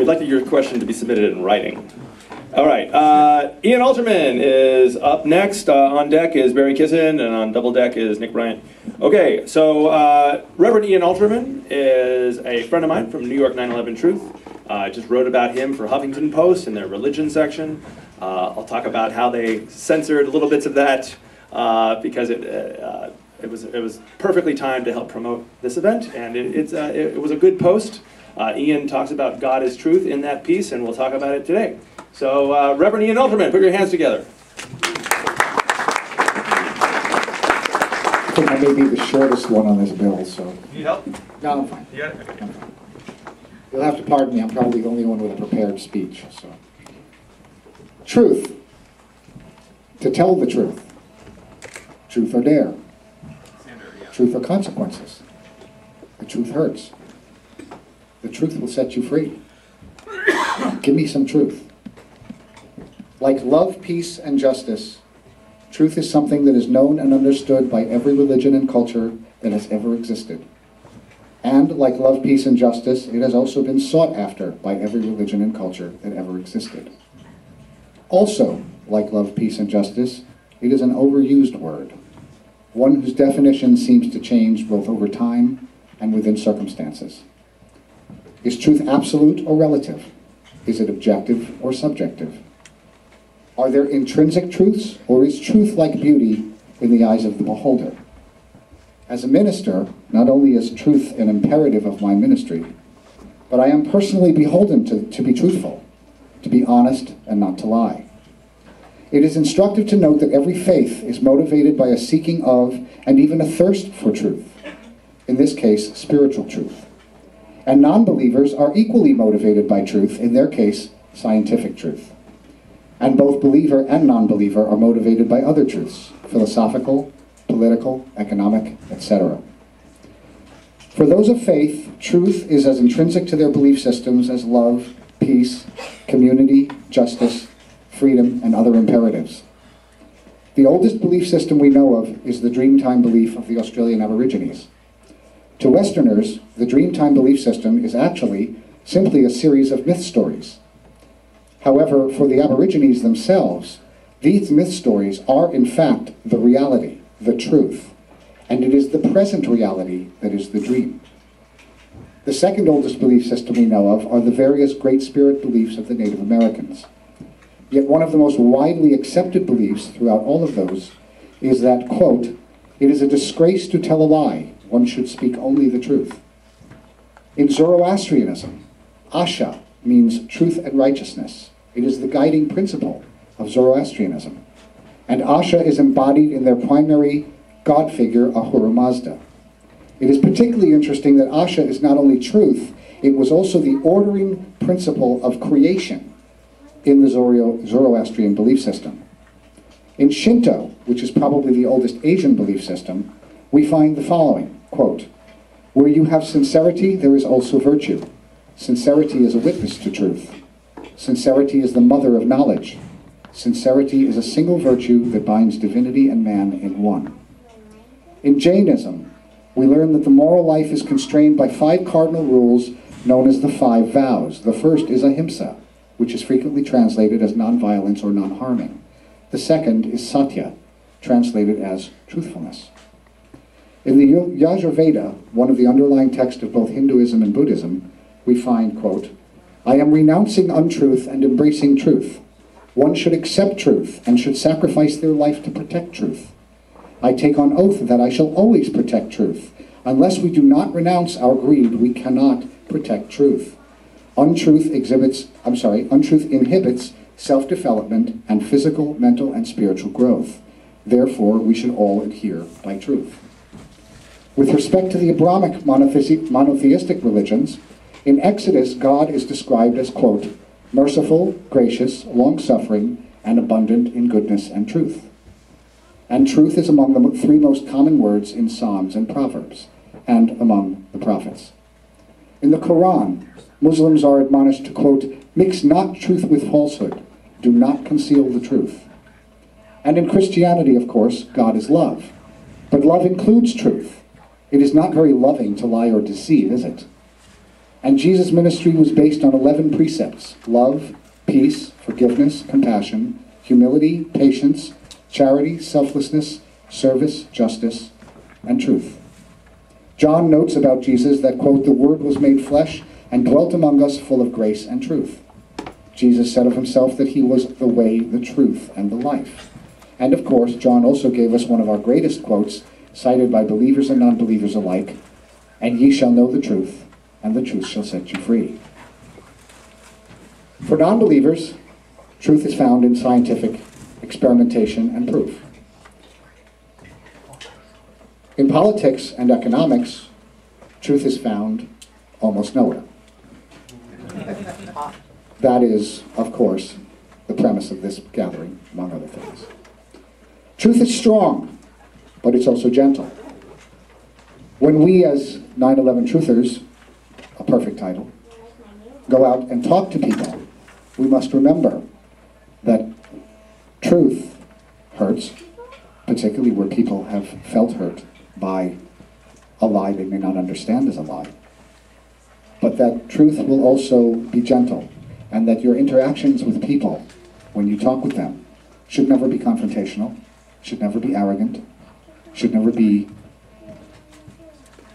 We'd like your question to be submitted in writing. All right, Ian Alterman is up next. On deck is Barry Kissin, and on double deck is Nick Bryant. Okay, so Reverend Ian Alterman is a friend of mine from New York 9/11 Truth. I just wrote about him for Huffington Post in their religion section. I'll talk about how they censored little bits of that because it was perfectly timed to help promote this event, and it was a good post. Ian talks about God is truth in that piece, and we'll talk about it today. So, Reverend Ian Alterman, put your hands together. I think I may be the shortest one on this bill, so... Need help? No, I'm fine. You got it? Okay. I'm fine. You'll have to pardon me, I'm probably the only one with a prepared speech, so... Truth. To tell the truth. Truth or dare. Truth or consequences. The truth hurts. The truth will set you free. Give me some truth. Like love, peace, and justice, truth is something that is known and understood by every religion and culture that has ever existed. And like love, peace, and justice, it has also been sought after by every religion and culture that ever existed. Also, like love, peace, and justice, it is an overused word, one whose definition seems to change both over time and within circumstances. Is truth absolute or relative? Is it objective or subjective? Are there intrinsic truths, or is truth like beauty in the eyes of the beholder? As a minister, not only is truth an imperative of my ministry, but I am personally beholden to be truthful, to be honest and not to lie. It is instructive to note that every faith is motivated by a seeking of and even a thirst for truth, in this case, spiritual truth. And non-believers are equally motivated by truth, in their case, scientific truth. And both believer and non-believer are motivated by other truths, philosophical, political, economic, etc. For those of faith, truth is as intrinsic to their belief systems as love, peace, community, justice, freedom, and other imperatives. The oldest belief system we know of is the Dreamtime belief of the Australian Aborigines. To Westerners, the Dreamtime belief system is actually simply a series of myth stories. However, for the Aborigines themselves, these myth stories are in fact the reality, the truth, and it is the present reality that is the dream. The second oldest belief system we know of are the various Great Spirit beliefs of the Native Americans. Yet one of the most widely accepted beliefs throughout all of those is that, quote, "It is a disgrace to tell a lie. One should speak only the truth." In Zoroastrianism, Asha means truth and righteousness. It is the guiding principle of Zoroastrianism. And Asha is embodied in their primary god figure, Ahura Mazda. It is particularly interesting that Asha is not only truth, it was also the ordering principle of creation in the Zoroastrian belief system. In Shinto, which is probably the oldest Asian belief system, we find the following, quote, "Where you have sincerity, there is also virtue. Sincerity is a witness to truth. Sincerity is the mother of knowledge. Sincerity is a single virtue that binds divinity and man in one." In Jainism, we learn that the moral life is constrained by 5 cardinal rules known as the 5 vows. The first is ahimsa, which is frequently translated as nonviolence or non-harming. The second is satya, translated as truthfulness. In the Yajurveda, one of the underlying texts of both Hinduism and Buddhism, we find, quote, "I am renouncing untruth and embracing truth. One should accept truth and should sacrifice their life to protect truth. I take on oath that I shall always protect truth. Unless we do not renounce our greed, we cannot protect truth. Untruth inhibits self-development and physical, mental, and spiritual growth. Therefore, we should all adhere by truth." With respect to the Abrahamic monotheistic religions, in Exodus, God is described as, quote, "merciful, gracious, long-suffering, and abundant in goodness and truth." And truth is among the 3 most common words in Psalms and Proverbs, and among the prophets. In the Quran, Muslims are admonished to, quote, "mix not truth with falsehood. Do not conceal the truth." And in Christianity, of course, God is love. But love includes truth. It is not very loving to lie or deceive, is it? And Jesus' ministry was based on 11 precepts: love, peace, forgiveness, compassion, humility, patience, charity, selflessness, service, justice, and truth. John notes about Jesus that, quote, "The Word was made flesh and dwelt among us, full of grace and truth." Jesus said of himself that he was the way, the truth, and the life. And of course, John also gave us one of our greatest quotes, cited by believers and non-believers alike: "And ye shall know the truth, and the truth shall set you free." For non-believers, truth is found in scientific experimentation and proof. In politics and economics, truth is found almost nowhere. That is, of course, the premise of this gathering, among other things. Truth is strong, but it's also gentle. When we, as 9/11 truthers, a perfect title, go out and talk to people, we must remember that truth hurts, particularly where people have felt hurt by a lie they may not understand as a lie. But that truth will also be gentle, and that your interactions with people, when you talk with them, should never be confrontational, should never be arrogant, should never be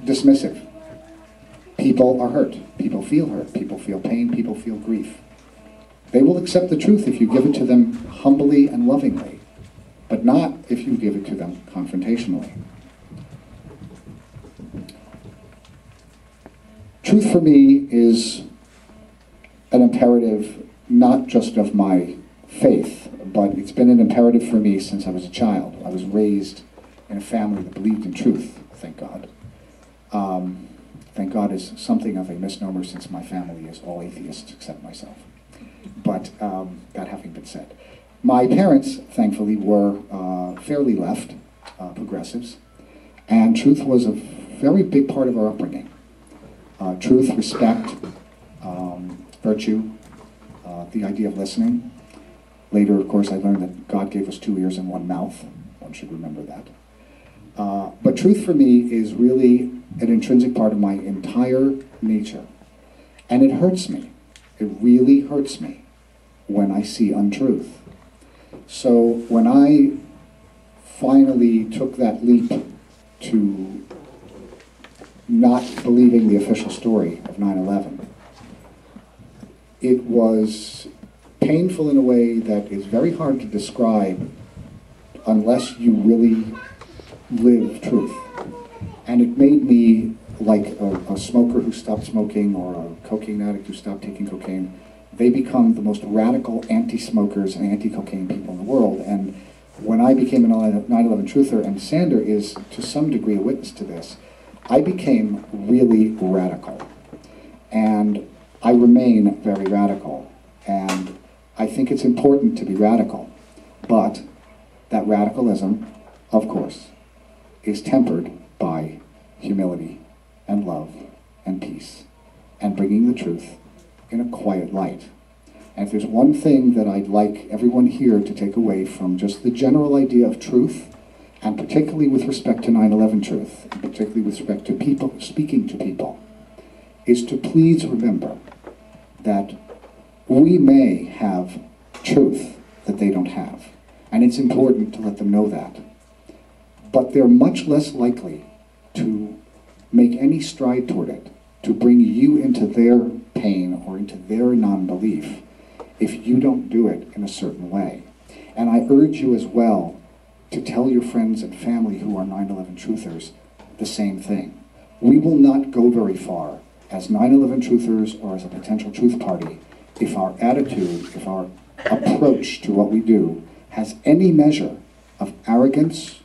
dismissive. People are hurt, people feel pain, people feel grief. They will accept the truth if you give it to them humbly and lovingly, but not if you give it to them confrontationally. Truth for me is an imperative not just of my faith, but it's been an imperative for me since I was a child. I was raised in a family that believed in truth, thank God. Thank God is something of a misnomer, since my family is all atheists except myself. But that having been said, my parents, thankfully, were fairly left, progressives, and truth was a very big part of our upbringing. Truth, respect, virtue, the idea of listening. Later, of course, I learned that God gave us 2 ears and 1 mouth. One should remember that. But truth for me is really an intrinsic part of my entire nature. And it hurts me. It really hurts me when I see untruth. So when I finally took that leap to not believing the official story of 9/11, it was painful in a way that is very hard to describe unless you really live truth. And it made me like a smoker who stopped smoking, or a cocaine addict who stopped taking cocaine. They become the most radical anti-smokers and anti-cocaine people in the world. And when I became a 9/11 truther, and Sander is to some degree a witness to this, I became really radical. And I remain very radical. And I think it's important to be radical. But that radicalism, of course, is tempered by humility and love and peace and bringing the truth in a quiet light. And if there's one thing that I'd like everyone here to take away from just the general idea of truth, and particularly with respect to 9/11 truth, and particularly with respect to people, speaking to people, is to please remember that we may have truth that they don't have. And it's important to let them know that. But they're much less likely to make any stride toward it, to bring you into their pain or into their non-belief, if you don't do it in a certain way. And I urge you as well to tell your friends and family who are 9/11 truthers the same thing. We will not go very far as 9/11 truthers or as a potential truth party if our attitude, if our approach to what we do has any measure of arrogance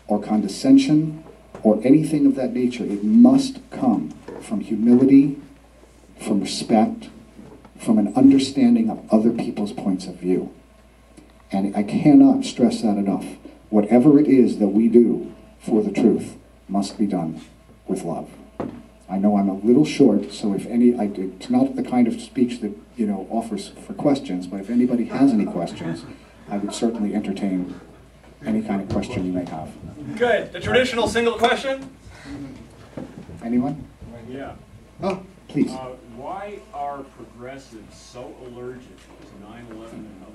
or condescension or anything of that nature. It must come from humility, from respect, from an understanding of other people's points of view. And I cannot stress that enough. Whatever it is that we do for the truth must be done with love. I know I'm a little short, so if it's not the kind of speech that, offers for questions, but if anybody has any questions, I would certainly entertain any kind of question you may have. Good. The traditional single question? Anyone? Yeah. Please. Why are progressives so allergic to 9/11 and other